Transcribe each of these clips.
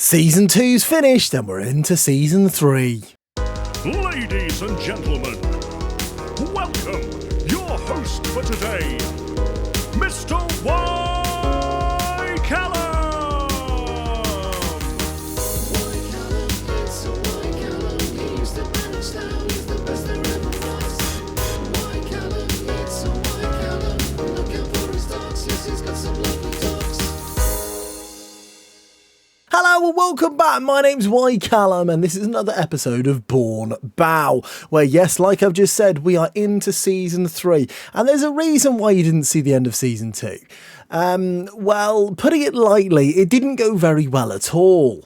Season 2's finished and we're into Season 3. Ladies and gentlemen, welcome your host for today, Mr. Y. Callum. Hello and welcome back. My name's Y. Callum and this is another episode of Born Bow, where yes, like I've just said, we are into Season 3 and there's a reason why you didn't see the end of Season 2. Well, putting it lightly, it didn't go very well at all.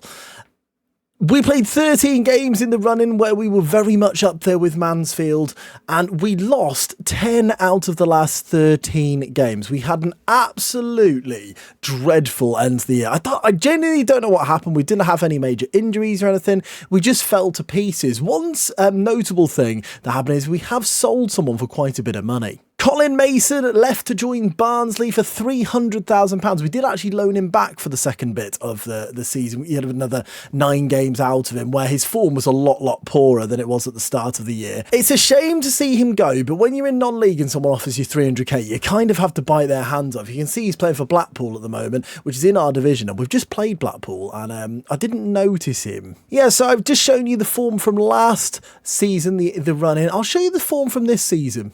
We played 13 games in the run-in where we were very much up there with Mansfield, and we lost 10 out of the last 13 games. We had an absolutely dreadful end to the year. I genuinely don't know what happened. We didn't have any major injuries or anything. We just fell to pieces. One notable thing that happened is we have sold someone for quite a bit of money. Colin Mason left to join Barnsley for £300,000. We did actually loan him back for the second bit of the season. We had another 9 games out of him where his form was a lot poorer than it was at the start of the year. It's a shame to see him go, but when you're in non-league and someone offers you 300k, you kind of have to bite their hands off. You can see he's playing for Blackpool at the moment, which is in our division, and we've just played Blackpool, and I didn't notice him. Yeah, so I've just shown you the form from last season, the run-in. I'll show you the form from this season.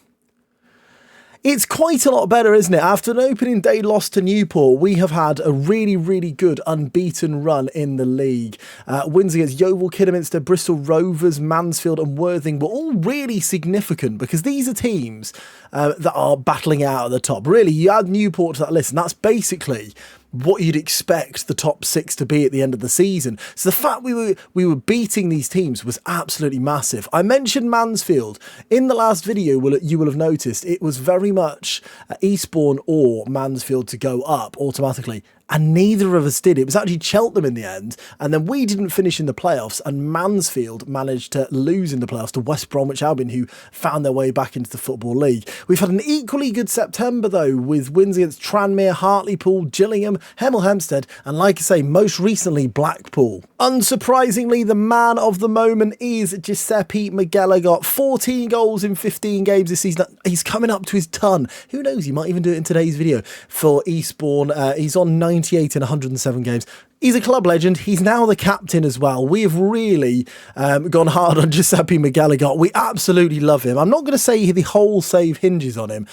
It's quite a lot better, isn't it? After an opening day loss to Newport, we have had a really good unbeaten run in the league. Wins against Yeovil, Kidderminster, Bristol Rovers, Mansfield and Worthing were all really significant because these are teams that are battling out at the top. Really, you add Newport to that list and that's basically what you'd expect the top 6 to be at the end of the season. So the fact we were beating these teams was absolutely massive. I mentioned Mansfield. In the last video, you will have noticed it was very much Eastbourne or Mansfield to go up automatically. And neither of us did. It was actually Cheltenham in the end. And then we didn't finish in the playoffs. And Mansfield managed to lose in the playoffs to West Bromwich Albion, who found their way back into the Football League. We've had an equally good September, though, with wins against Tranmere, Hartlepool, Gillingham, Hemel Hempstead, and like I say, most recently, Blackpool. Unsurprisingly, the man of the moment is Giuseppe McGallagher. 14 goals in 15 games this season. He's coming up to his ton. Who knows? He might even do it in today's video for Eastbourne. He's on 98 in 107 games. He's a club legend. He's now the captain as well. We have really gone hard on Giuseppe McGallagher. We absolutely love him. I'm not going to say the whole save hinges on him,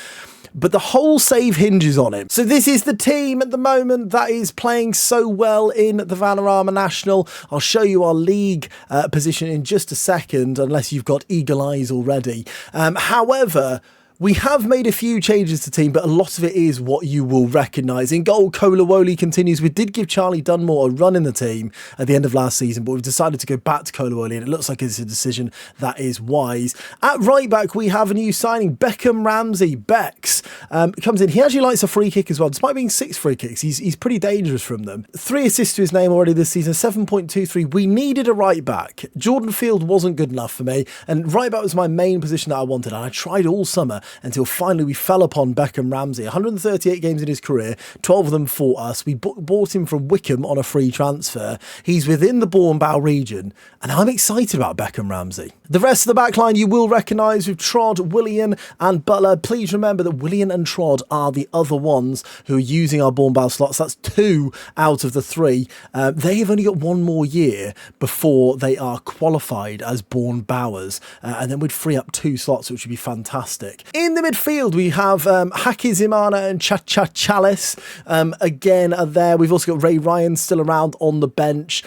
but the whole save hinges on him. So this is the team at the moment that is playing so well in the Vanarama National. I'll show you our league position in just a second, unless you've got eagle eyes already. However, we have made a few changes to the team, but a lot of it is what you will recognise. In goal, Kolawole continues. We did give Charlie Dunmore a run in the team at the end of last season, but we've decided to go back to Kolawole, and it looks like it's a decision that is wise. At right back, we have a new signing, Beckham Ramsey. Bex comes in. He actually likes a free kick as well. Despite being 6 free kicks, he's pretty dangerous from them. 3 assists to his name already this season, 7.23. We needed a right back. Jordan Field wasn't good enough for me, and right back was my main position that I wanted, and I tried all summer until finally we fell upon Beckham Ramsey. 138 games in his career, 12 of them for us. We bought him from Wickham on a free transfer. He's within the Bourne Bow region, and I'm excited about Beckham Ramsey. The rest of the backline you will recognise with Trod, Willian and Butler. Please remember that Willian and Trod are the other ones who are using our Bourne Bow slots. That's 2 out of the 3. They have only got 1 more year before they are qualified as Bourne Bowers, and then we'd free up 2 slots, which would be fantastic. In the midfield, we have Haki Zimana and Chacha Chalice again are there. We've also got Ray Ryan still around on the bench.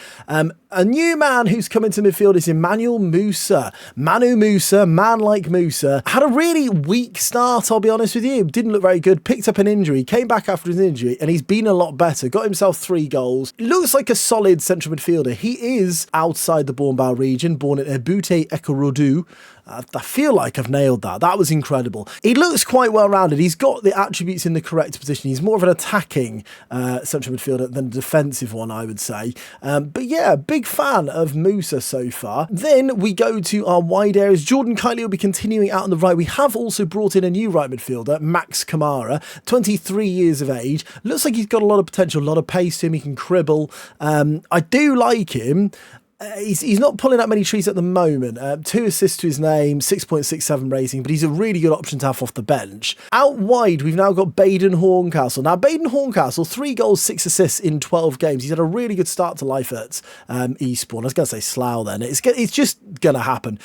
A new man who's come into midfield is Emmanuel Musa. Manu Musa, man like Musa, had a really weak start, I'll be honest with you. Didn't look very good, picked up an injury, came back after his injury, and he's been a lot better. Got himself 3 goals. Looks like a solid central midfielder. He is outside the Bourne Bow region, born in Ebute Ekorodu. I feel like I've nailed that. That was incredible. He looks quite well rounded. He's got the attributes in the correct position. He's more of an attacking central midfielder than a defensive one, I would say. But yeah, big fan of Musa so far. Then we go to our wide areas. Jordan Kightly will be continuing out on the right. We have also brought in a new right midfielder, Max Kamara, 23 years of age. Looks like he's got a lot of potential, a lot of pace to him. He can cribble. I do like him. He's not pulling that many trees at the moment. 2 assists to his name, 6.67 rating, but he's a really good option to have off the bench. Out wide, we've now got Baden Horncastle. Now, Baden Horncastle, 3 goals, 6 assists in 12 games. He's had a really good start to life at Eastbourne. I was going to say Slough then. It's just going to happen.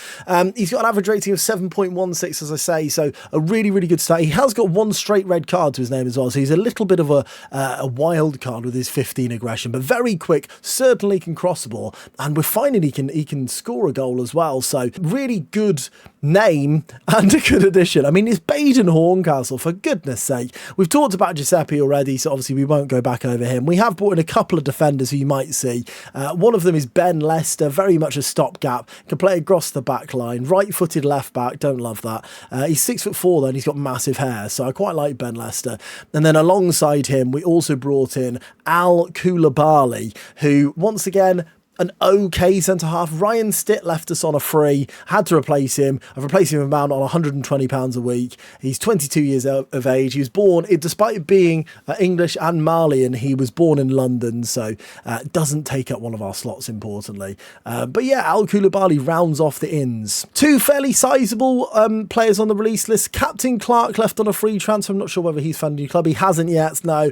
He's got an average rating of 7.16, as I say, so a really, really good start. He has got 1 straight red card to his name as well, so he's a little bit of a wild card with his 15 aggression, but very quick, certainly can cross the ball, and we're finding he can score a goal as well. So really good name and a good addition. I mean, it's Baden Horncastle, for goodness sake. We've talked about Giuseppe already, so obviously we won't go back over him. We have brought in a couple of defenders who you might see. One of them is Ben Lester, very much a stopgap, can play across the back line, right-footed left back, don't love that. He's 6'4" though, and he's got massive hair, so I quite like Ben Lester. And then alongside him, we also brought in Al Koulibaly, who, once again, an okay centre-half. Ryan Stitt left us on a free. Had to replace him. I've replaced him about on £120 a week. He's 22 years of age. He was born, despite being English and Malian, he was born in London, so doesn't take up one of our slots, importantly. But yeah, Al Koulibaly rounds off the ins. 2 fairly sizable players on the release list. Captain Clark left on a free transfer. I'm not sure whether he's found a new club. He hasn't yet, no.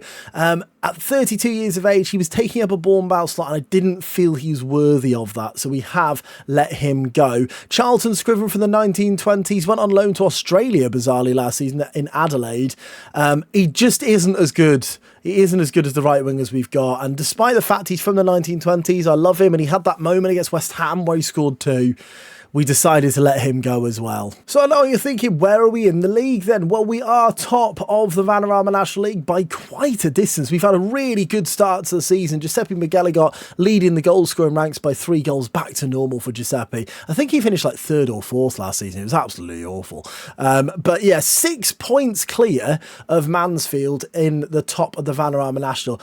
At 32 years of age, he was taking up a Bournemouth slot, and I didn't feel he was worthy of that, so we have let him go. Charlton Scriven from the 1920s went on loan to Australia, bizarrely, last season in Adelaide. He just isn't as good. He isn't as good as the right wingers we've got, and despite the fact he's from the 1920s, I love him, and he had that moment against West Ham where he scored 2. We decided to let him go as well. So I know you're thinking, where are we in the league then? Well, we are top of the Vanarama National League by quite a distance. We've had a really good start to the season. Giuseppe McGilligot leading the goal scoring ranks by 3 goals, back to normal for Giuseppe. I think he finished like 3rd or 4th last season. It was absolutely awful. But yeah, 6 points clear of Mansfield in the top of the Vanarama National.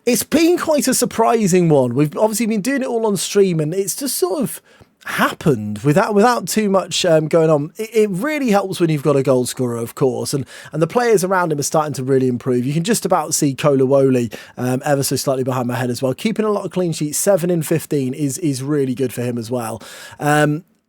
It's been quite a surprising one. We've obviously been doing it all on stream, and it's just sort of happened without too much going on. It really helps when you've got a goal scorer, of course, and the players around him are starting to really improve. You can just about see Kolawole ever so slightly behind my head as well, keeping a lot of clean sheets. 7 in 15 is really good for him as well.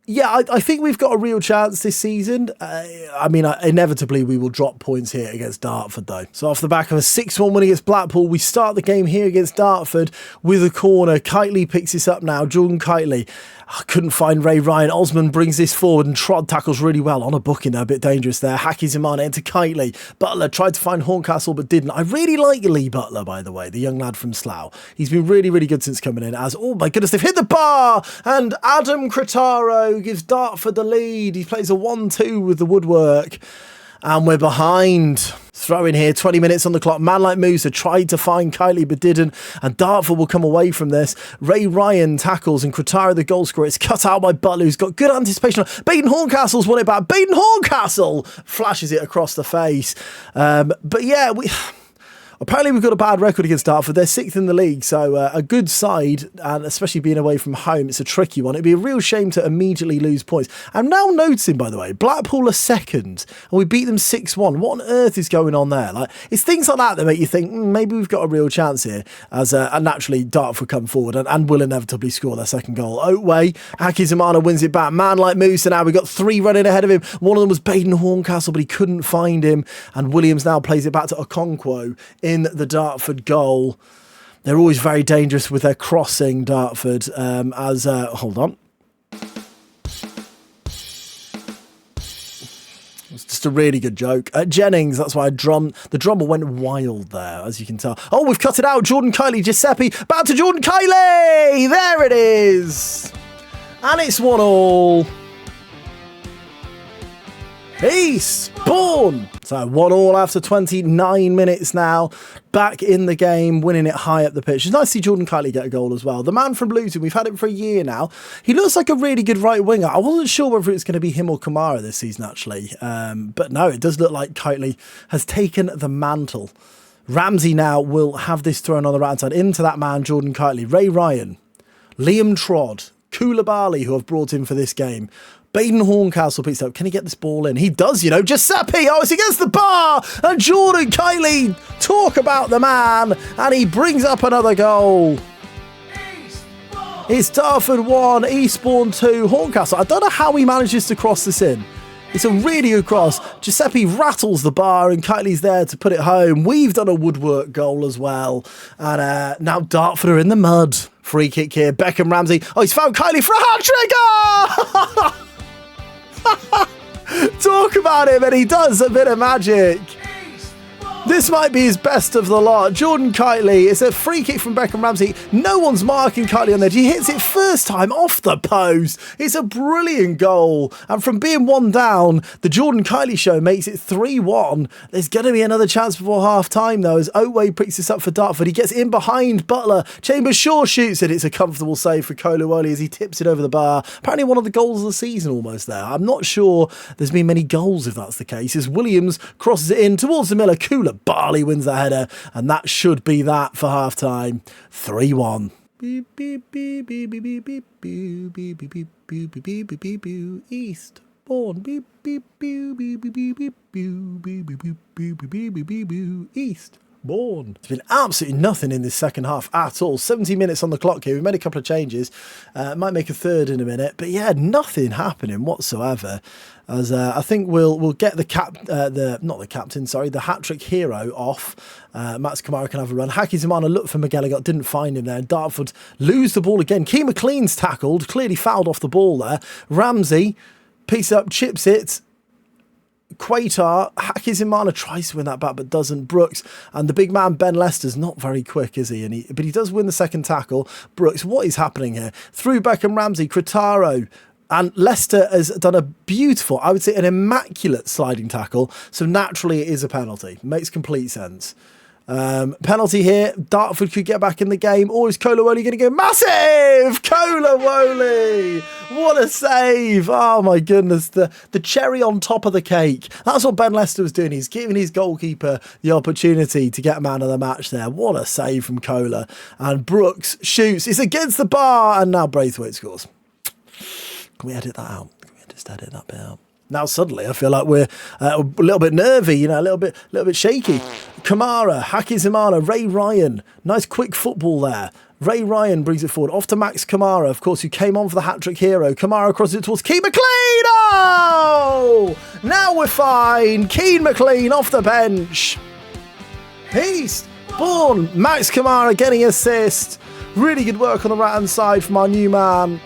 Yeah, I think we've got a real chance this season. I mean, inevitably we will drop points here against Dartford, though. So off the back of a 6-1 win against Blackpool, we start the game here against Dartford with a corner. Kightly picks this up now. Jordan Kightly. I couldn't find Ray Ryan. Osman brings this forward, and Trott tackles really well on a booking there, a bit dangerous there. Haki Zamana into Kightly. Butler tried to find Horncastle but didn't. I really like Lee Butler, by the way, the young lad from Slough. He's been really, really good since coming in. Oh my goodness, they've hit the bar! And Adam Cretaro gives Dartford the lead. He plays a 1-2 with the woodwork. And we're behind. Throw in here, 20 minutes on the clock. Man like Musa tried to find Kightly but didn't. And Dartford will come away from this. Ray Ryan tackles and Cretaro the goal scorer. It's cut out by Butler, who's got good anticipation. Baden Horncastle's won it back. Baden Horncastle flashes it across the face. But yeah, apparently we've got a bad record against Dartford. They're 6th in the league, so a good side, and especially being away from home, it's a tricky one. It'd be a real shame to immediately lose points. I'm now noticing, by the way, Blackpool are 2nd, and we beat them 6-1. What on earth is going on there? Like, it's things like that make you think, maybe we've got a real chance here, as naturally Dartford come forward and will inevitably score their 2nd goal. Otway, Haki Zamana wins it back. Man like Musa now, we've got 3 running ahead of him. One of them was Baden Horncastle, but he couldn't find him, and Williams now plays it back to Okonkwo in the Dartford goal. They're always very dangerous with their crossing, Dartford, hold on. It's just a really good joke. Jennings, that's why the drummer went wild there, as you can tell. Oh, we've cut it out. Jordan Kightly, Giuseppe, back to Jordan Kightly! There it is! And it's 1-1. Eastbourne. So 1-1 after 29 minutes now. Back in the game, winning it high up the pitch. It's nice to see Jordan Kightly get a goal as well. The man from Luton, we've had him for a year now. He looks like a really good right winger. I wasn't sure whether it's going to be him or Kamara this season, actually. But no, it does look like Kightly has taken the mantle. Ramsey now will have this thrown on the right side into that man, Jordan Kightly. Ray Ryan, Liam Trod, Koulibaly, who I've brought in for this game. Baden Horncastle picks up. Can he get this ball in? He does, you know. Giuseppe, it's against the bar. And Jordan Kightly, talk about the man. And he brings up another goal. It's Dartford 1, Eastbourne 2, Horncastle. I don't know how he manages to cross this in. It's a really good cross. Giuseppe rattles the bar and Kightly's there to put it home. We've done a woodwork goal as well. And now Dartford are in the mud. Free kick here. Beckham Ramsey. He's found Kightly for a hat-trick. Talk about him, and he does a bit of magic. This might be his best of the lot. Jordan Kightly, it's a free kick from Beckham Ramsey. No one's marking Kightly on the edge. He hits it first time off the post. It's a brilliant goal. And from being 1 down, the Jordan Kightly show makes it 3-1. There's going to be another chance before half-time, though, as Otway picks this up for Dartford. He gets in behind Butler. Chambers-Shaw shoots it. It's a comfortable save for Koulibaly as he tips it over the bar. Apparently one of the goals of the season almost there. I'm not sure there's been many goals if that's the case, as Williams crosses it in towards the Miller. Barley wins the header, and that should be that for half-time. 3-1. Eastbourne. Eastbourne. There's been absolutely nothing in this second half at all. 70 minutes on the clock here. We've made a couple of changes. Might make a third in a minute, but yeah, nothing happening whatsoever. As I think we'll get the hat-trick hero off. Max Kamara can have a run. Haki Zamana looked for McGilligot, didn't find him there. And Dartford lose the ball again. Keane McLean's tackled, clearly fouled off the ball there. Ramsey picks it up, chips it. Quatar, Haki Zamana tries to win that back but doesn't. Brooks, and the big man Ben Lester's not very quick, is he? But he does win the second tackle. Brooks, what is happening here? Through Beckham Ramsey, Cretaro. And Leicester has done a beautiful, I would say an immaculate sliding tackle. So naturally it is a penalty. Makes complete sense. Penalty here. Dartford could get back in the game. Or is Koulibaly going to go massive? Koulibaly! What a save. Oh my goodness. The cherry on top of the cake. That's what Ben Lester was doing. He's giving his goalkeeper the opportunity to get man of the match there. What a save from Kola. And Brooks shoots. It's against the bar. And now Braithwaite scores. Can we edit that out? Can we just edit that bit out? Now suddenly I feel like we're a little bit nervy, you know, a little bit shaky. Kamara, Haki Zamana, Ray Ryan. Nice quick football there. Ray Ryan brings it forward. Off to Max Kamara, of course, who came on for the hat-trick hero. Kamara crosses it towards Keane McLean. Oh! Now we're fine. Keane McLean off the bench. Eastbourne. Max Kamara getting assist. Really good work on the right-hand side from our new man.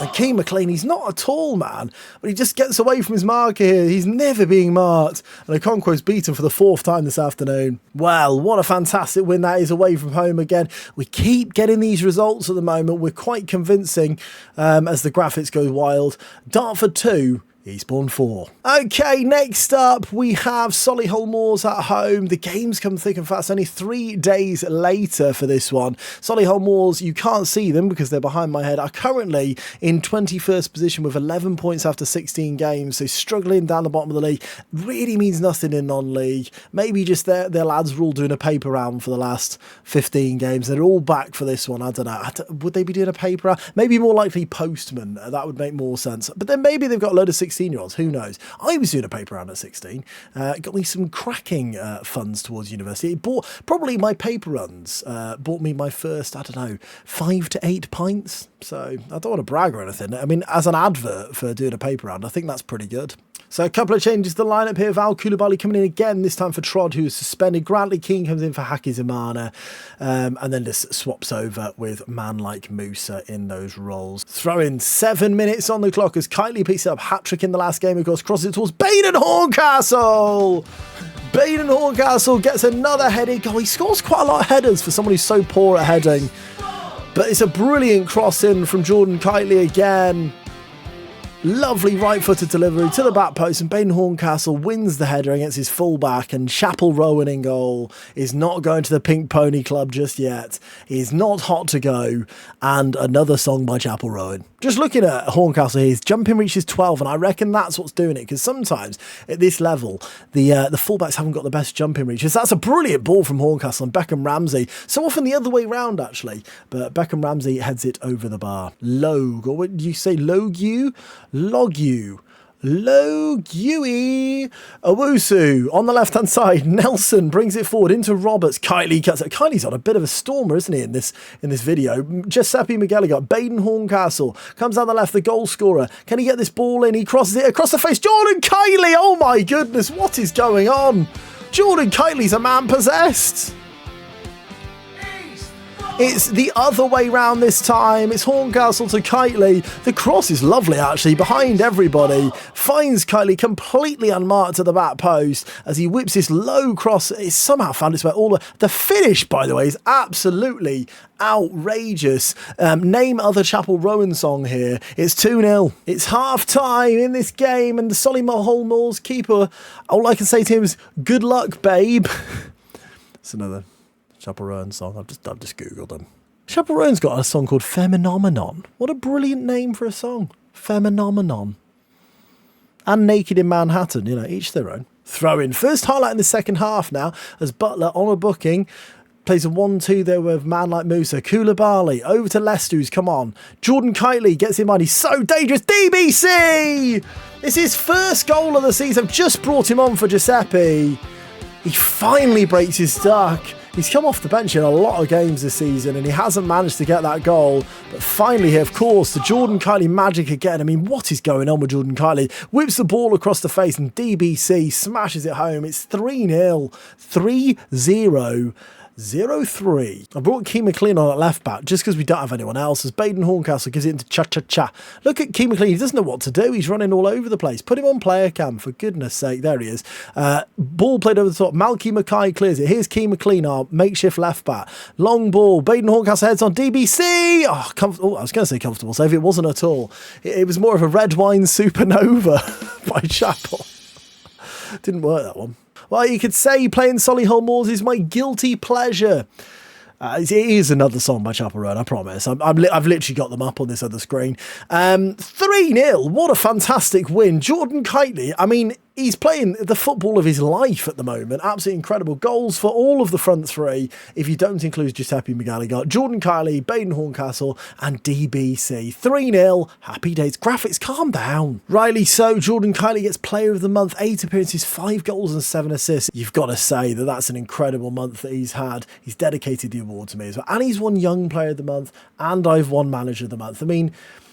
And Keane McLean, he's not a tall man, but he just gets away from his marker here. He's never being marked. And Okonkwo's beaten for the 4th time this afternoon. Well, what a fantastic win that is away from home again. We keep getting these results at the moment. We're quite convincing as the graphics go wild. Dartford 2. Eastbourne 4. Okay, next up we have Solihull Moors at home. The games come thick and fast, only 3 days later for this one. Solihull Moors, you can't see them because they're behind my head, are currently in 21st position with 11 points after 16 games, so struggling down the bottom of the league. Really means nothing in non-league. Maybe just their lads were all doing a paper round for the last 15 games. They're all back for this one. I don't know. Would they be doing a paper round? Maybe more likely Postman. That would make more sense. But then maybe they've got a load of 16-year-olds. Who knows? I was doing a paper round at 16. Got me some cracking funds towards university. It bought probably my paper runs. Bought me my first, 5 to 8 pints. So I don't want to brag or anything. I mean, as an advert for doing a paper round, I think that's pretty good. So a couple of changes to the lineup here. Val Koulibaly coming in again, this time for Trod, who is suspended. Grantley Keane comes in for Haki Zamana, and then just swaps over with man like Musa in those roles. Throw in 7 minutes on the clock as Kightly picks up hat-trick in the last game, of course, crosses it towards Baden Horncastle. Baden Horncastle gets another heading goal. He scores quite a lot of headers for someone who's so poor at heading. But it's a brilliant cross in from Jordan Kightly again. Lovely right-footed delivery to the back post, and Baden Horncastle wins the header against his fullback, and Chapel Rowan in goal is not going to the Pink Pony Club just yet. He's not hot to go, and another song by Chapel Rowan. Just looking at Horncastle here, his jumping reach is 12, and I reckon that's what's doing it, because sometimes at this level, the fullbacks haven't got the best jumping reaches. That's a brilliant ball from Horncastle, and Beckham Ramsey, so often the other way round actually, but Beckham Ramsey heads it over the bar. Logue, or what do you say, Logue? Logue. Logue. Owusu on the left-hand side. Nelson brings it forward into Roberts. Kightly cuts it. Kightly's on a bit of a stormer, isn't he, in this video? Giuseppe McGilligan. Baden Horncastle comes down the left, the goal scorer. Can he get this ball in? He crosses it across the face. Jordan Kightly! Oh my goodness, what is going on? Jordan Kightly's a man possessed. It's the other way round this time. It's Horncastle to Kightly. The cross is lovely, actually, behind everybody. Finds Kightly completely unmarked at the back post as he whips this low cross. It's somehow found its way all the finish, by the way, is absolutely outrageous. Name other Chapel Rowan song here. It's 2-0. It's half time in this game, and the Solihull Moors keeper, all I can say to him is, good luck, babe. It's another Chapel Rowan song. I've just googled them. Chapel Rowan's got a song called Feminomenon. What a brilliant name for a song. Feminomenon. And Naked in Manhattan, you know, each their own. Throw in. First highlight in the second half now, as Butler on a booking plays a 1-2 there with man like Musa. Koulibaly over to Leicester, who's come on. Jordan Kightly gets in mind. He's so dangerous. DBC! It's his first goal of the season. I've just brought him on for Giuseppe. He finally breaks his duck. He's come off the bench in a lot of games this season, and he hasn't managed to get that goal. But finally here, of course, the Jordan Kightly magic again. I mean, what is going on with Jordan Kightly? Whips the ball across the face, and DBC smashes it home. It's 3-0, 3-0. 0-3. I brought Key McLean on at left back just because we don't have anyone else, as Baden Horncastle gives it into cha-cha-cha. Look at Key McLean. He doesn't know what to do. He's running all over the place. Put him on player cam, for goodness sake. There he is. Ball played over the top. Malky Mackay clears it. Here's Key McLean, our makeshift left back. Long ball. Baden Horncastle heads on DBC. I was going to say comfortable save. It wasn't at all. It was more of a red wine supernova by Chapel. Didn't work, that one. Well, you could say playing Solihull Moors is my guilty pleasure. It is another song by Chapel Rowan, I promise. I've literally got them up on this other screen. 3-0. What a fantastic win. Jordan Kightly, I mean, he's playing the football of his life at the moment. Absolutely incredible. Goals for all of the front three, if you don't include Giuseppe McGilligan. Jordan Kightly, Baden Horncastle, and DBC. 3-0. Happy days. Graphics, calm down. Rightly so, Jordan Kightly gets Player of the Month. 8 appearances, 5 goals and 7 assists. You've got to say that that's an incredible month that he's had. He's dedicated the award to me as well. And he's won Young Player of the Month, and I've won Manager of the Month. I mean,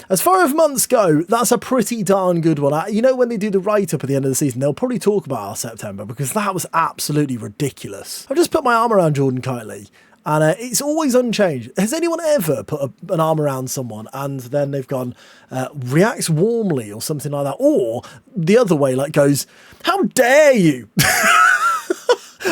as far as months go, that's a pretty darn good one. You know, when they do the write-up at the end of the season, they'll probably talk about our September, because that was absolutely ridiculous. I've just put my arm around Jordan Kightly, and it's always unchanged. Has anyone ever put an arm around someone and then they've gone, reacts warmly or something like that? Or the other way, like goes, how dare you?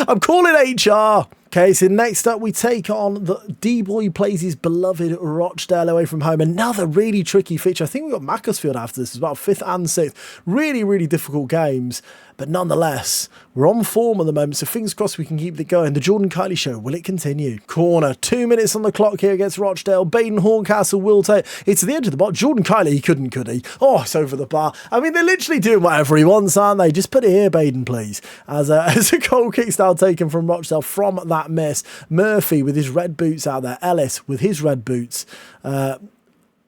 I'm calling HR. Okay, so next up we take on the D-Boy plays his beloved Rochdale away from home. Another really tricky fixture. I think we've got Macclesfield after this. It's about 5th and 6th. Really, really difficult games. But nonetheless, we're on form at the moment, so fingers crossed we can keep it going. The Jordan Kightly Show, will it continue? Corner, 2 minutes on the clock here against Rochdale. Baden Horncastle will take it's the edge of the box. Jordan Kightly, he couldn't, could he? Oh, it's over the bar. I mean, they're literally doing whatever he wants, aren't they? Just put it here, Baden, please. As a goal kick style taken from Rochdale from that miss. Murphy with his red boots out there. Ellis with his red boots.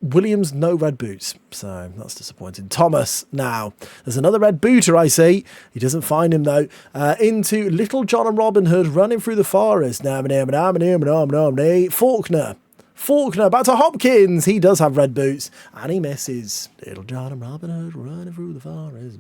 Williams, no red boots, so that's disappointing. Thomas now. There's another red booter, I see. He doesn't find him, though. Into Little John and Robin Hood running through the forest. Faulkner back to Hopkins. He does have red boots, and he misses. Little John and Robin Hood running through the forest.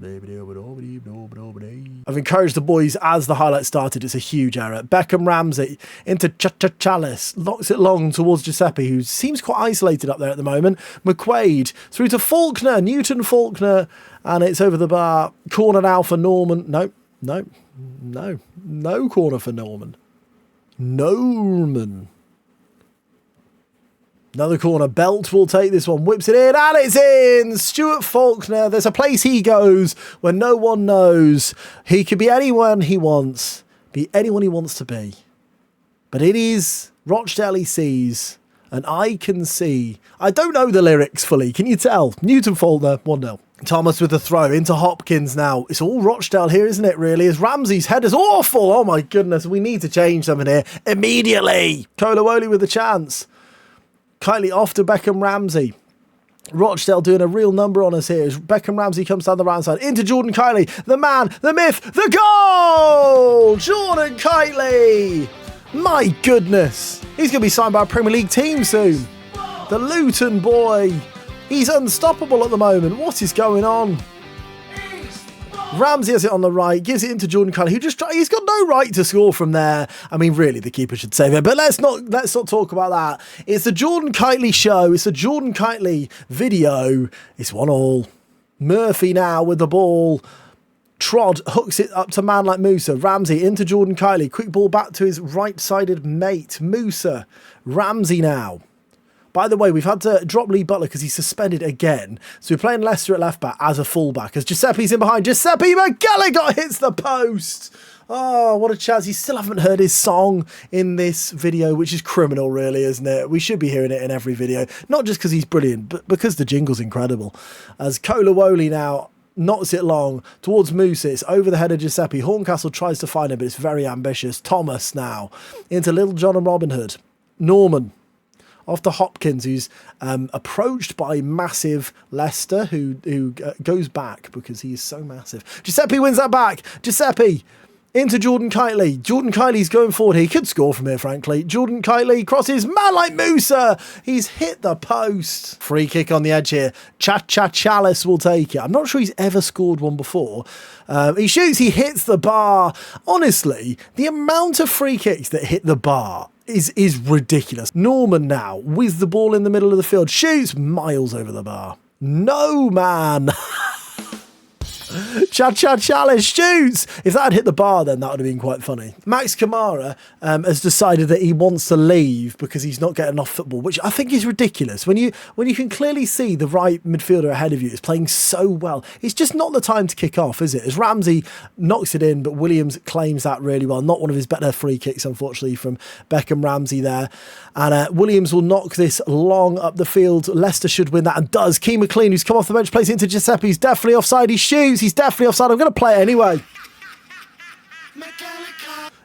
I've encouraged the boys as the highlight started. It's a huge error. Beckham Ramsey into Chalice. Locks it long towards Giuseppe, who seems quite isolated up there at the moment. McQuaid through to Faulkner. Newton Faulkner. And it's over the bar. Corner now for Norman. No corner for Norman. Another corner. Belt will take this one. Whips it in, and it's in! Stuart Faulkner. There's a place he goes where no one knows. He could be anyone he wants. Be anyone he wants to be. But it is Rochdale he sees. And I can see. I don't know the lyrics fully. Can you tell? Newton Faulkner, 1-0. Thomas with the throw into Hopkins now. It's all Rochdale here, isn't it, really? As Ramsey's header's awful. Oh, my goodness. We need to change something here immediately. Kolawole with the chance. Kightly off to Beckham Ramsey. Rochdale doing a real number on us here as Beckham Ramsey comes down the right side into Jordan Kightly. The man, the myth, the goal! Jordan Kightly! My goodness. He's going to be signed by a Premier League team soon. The Luton boy. He's unstoppable at the moment. What is going on? Ramsey has it on the right, gives it into Jordan Kightly, he's got no right to score from there. I mean, really, the keeper should save it, but let's not talk about that. It's the Jordan Kightly show. It's the Jordan Kightly video. It's 1-1. Murphy now with the ball. Trod hooks it up to man like Musa. Ramsey into Jordan Kightly. Quick ball back to his right-sided mate, Musa. Ramsey now. By the way, we've had to drop Lee Butler because he's suspended again. So we're playing Leicester at left back as a fullback. As Giuseppe's in behind. Giuseppe McGallagher hits the post. Oh, what a chance. You still haven't heard his song in this video, which is criminal, really, isn't it? We should be hearing it in every video. Not just because he's brilliant, but because the jingle's incredible. As Kolawole now knocks it long towards Musa. It's over the head of Giuseppe. Horncastle tries to find him, but it's very ambitious. Thomas now into Little John and Robin Hood. Norman. Off to Hopkins, who's approached by massive Leicester, who goes back because he is so massive. Giuseppe wins that back. Giuseppe into Jordan Kightly. Jordan Kightly's going forward. He could score from here, frankly. Jordan Kightly crosses. Man like Musa. He's hit the post. Free kick on the edge here. Chalice will take it. I'm not sure he's ever scored one before. He shoots. He hits the bar. Honestly, the amount of free kicks that hit the bar is ridiculous. Norman now with the ball in the middle of the field. Shoots miles over the bar. No, man. Chalice shoots. If that had hit the bar, then that would have been quite funny. Max Kamara has decided that he wants to leave because he's not getting enough football, which I think is ridiculous. When you can clearly see the right midfielder ahead of you is playing so well, it's just not the time to kick off, is it? As Ramsey knocks it in, but Williams claims that really well. Not one of his better free kicks, unfortunately, from Beckham Ramsey there. And Williams will knock this long up the field. Leicester should win that and does. Key McLean, who's come off the bench, plays into Giuseppe. He's definitely offside. He shoots. He's definitely offside. I'm going to play it anyway.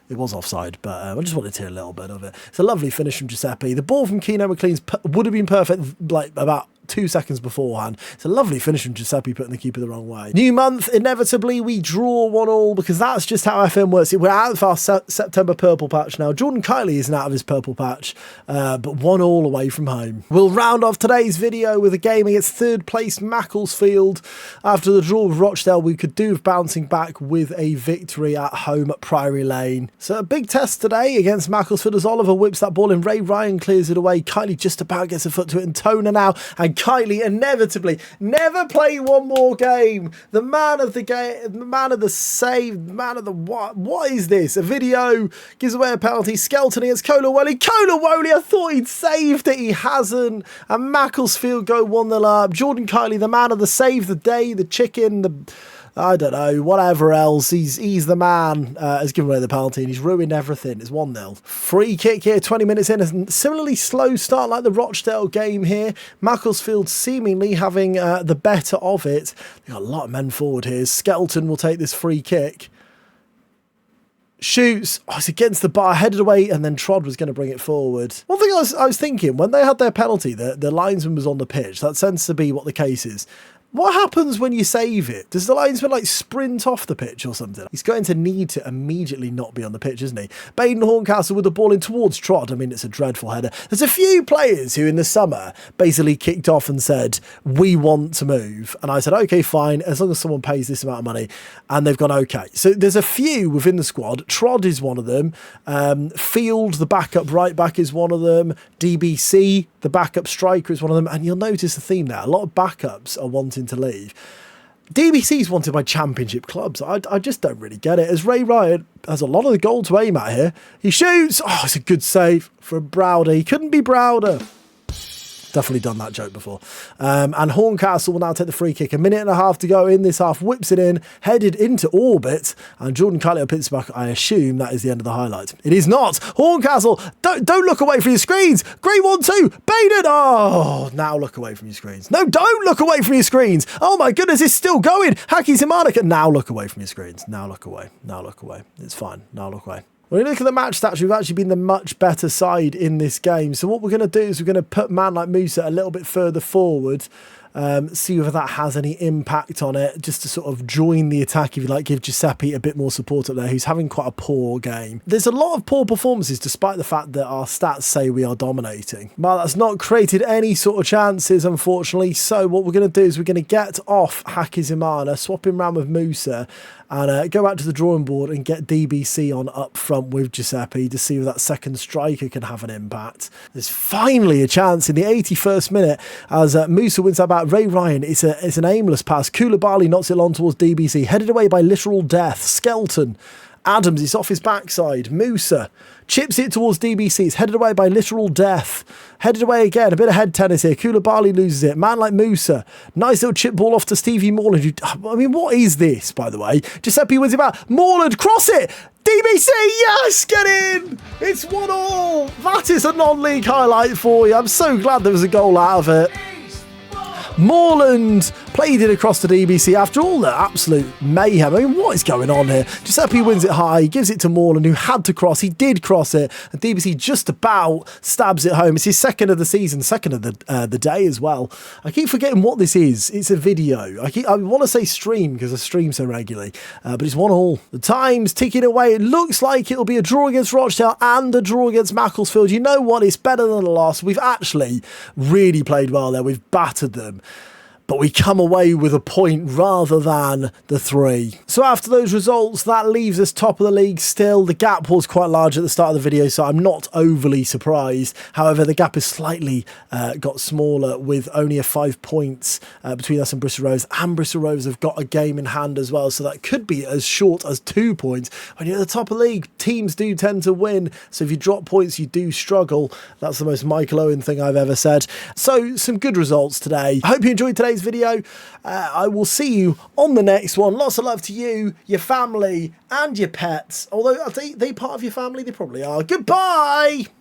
It was offside, but I just wanted to hear a little bit of it. It's a lovely finish from Giuseppe. The ball from Keno McLean's would have been perfect like about 2 seconds beforehand. It's a lovely finish from Giuseppe putting the keeper the wrong way. New month, inevitably we draw 1-1 because that's just how FM works. We're out of our September purple patch now. Jordan Kightly isn't out of his purple patch, but 1-1 away from home. We'll round off today's video with a game against third place Macclesfield. After the draw with Rochdale, we could do with bouncing back with a victory at home at Priory Lane. So a big test today against Macclesfield as Oliver whips that ball in. Ray Ryan clears it away. Kightly just about gets a foot to it, and Toner now, and Kightly inevitably never play one more game. The man of the game, the man of the save, the man of the what is this? A video gives away a penalty. Skelton against Kolawole. Kolawole, I thought he'd saved it. He hasn't. And Macclesfield go 1-0 up. Jordan Kightly, the man of the save the day, the chicken, the I don't know, whatever else. He's the man, has given away the penalty and he's ruined everything. It's 1-0. Free kick here, 20 minutes in. A similarly slow start like the Rochdale game here. Macclesfield seemingly having the better of it. They've got a lot of men forward here. Skelton will take this free kick. Shoots. Oh, it's against the bar, headed away, and then Trod was going to bring it forward. One thing I was thinking, when they had their penalty, the linesman was on the pitch. That tends to be what the case is. What happens when you save it? Does the linesman like sprint off the pitch or something? He's going to need to immediately not be on the pitch, isn't he? Baden Horncastle with the ball in towards Trod. I mean, it's a dreadful header. There's a few players who in the summer basically kicked off and said, we want to move. And I said, okay, fine, as long as someone pays this amount of money. And they've gone, okay. So there's a few within the squad. Trod is one of them. Field, the backup right back, is one of them. DBC, the backup striker, is one of them. And you'll notice the theme there. A lot of backups are wanting to leave. DBC's wanted by championship clubs. I just don't really get it. As Ray Ryan has a lot of the goal to aim at here. He shoots. Oh, it's a good save from Browder. He couldn't be Browder. Definitely done that joke before. And Horncastle will now take the free kick. A minute and a half to go in this half. Whips it in, headed into orbit. And Jordan Kightly will pitch back. I assume that is the end of the highlight. It is not. Horncastle, don't look away from your screens. Great 1-2. Baden. Oh, now look away from your screens. No, don't look away from your screens. Oh my goodness, it's still going. Haki Zemanica. Now look away from your screens. Now look away. Now look away. It's fine. Now look away. When you look at the match stats, we've actually been the much better side in this game. So what we're going to do is we're going to put man like Musa a little bit further forward, see whether that has any impact on it, just to sort of join the attack, if you like, give Giuseppe a bit more support up there, who's having quite a poor game. There's a lot of poor performances, despite the fact that our stats say we are dominating. Well, that's not created any sort of chances, unfortunately. So what we're going to do is we're going to get off Haki Zimana, swap him around with Musa, and go back to the drawing board and get DBC on up front with Giuseppe to see if that second striker can have an impact. There's finally a chance in the 81st minute as Musa wins that back. Ray Ryan, it's an aimless pass. Koulibaly knocks it on towards DBC, headed away by literal death. Skelton. Adams is off his backside. Musa chips it towards DBC. It's headed away by literal death. Headed away again. A bit of head tennis here. Koulibaly loses it. Man like Musa. Nice little chip ball off to Stevie Morland. I mean, what is this, by the way? Giuseppe wins it back. Morland, cross it. DBC, yes, get in. It's 1-1. That is a non-league highlight for you. I'm so glad there was a goal out of it. Morland played it across to DBC after all the absolute mayhem. I mean, what is going on here? Giuseppe wins it high, gives it to Morland, who had to cross. He did cross it, and DBC just about stabs it home. It's his second of the season, second of the day as well. I keep forgetting what this is. It's a video. I want to say stream because I stream so regularly, but it's 1-1. The time's ticking away. It looks like it'll be a draw against Rochdale and a draw against Macclesfield. You know what? It's better than a loss. We've actually really played well there. We've battered them. But we come away with a point rather than the 3. So after those results, that leaves us top of the league still. The gap was quite large at the start of the video, so I'm not overly surprised. However, the gap has slightly got smaller with only a 5 points between us and Bristol Rovers. And Bristol Rovers have got a game in hand as well, so that could be as short as 2 points. When you're at the top of the league, teams do tend to win. So if you drop points, you do struggle. That's the most Michael Owen thing I've ever said. So some good results today. I hope you enjoyed today's video. I will see you on the next one. Lots of love to you, your family, and your pets. Although, are they part of your family? They probably are. Goodbye!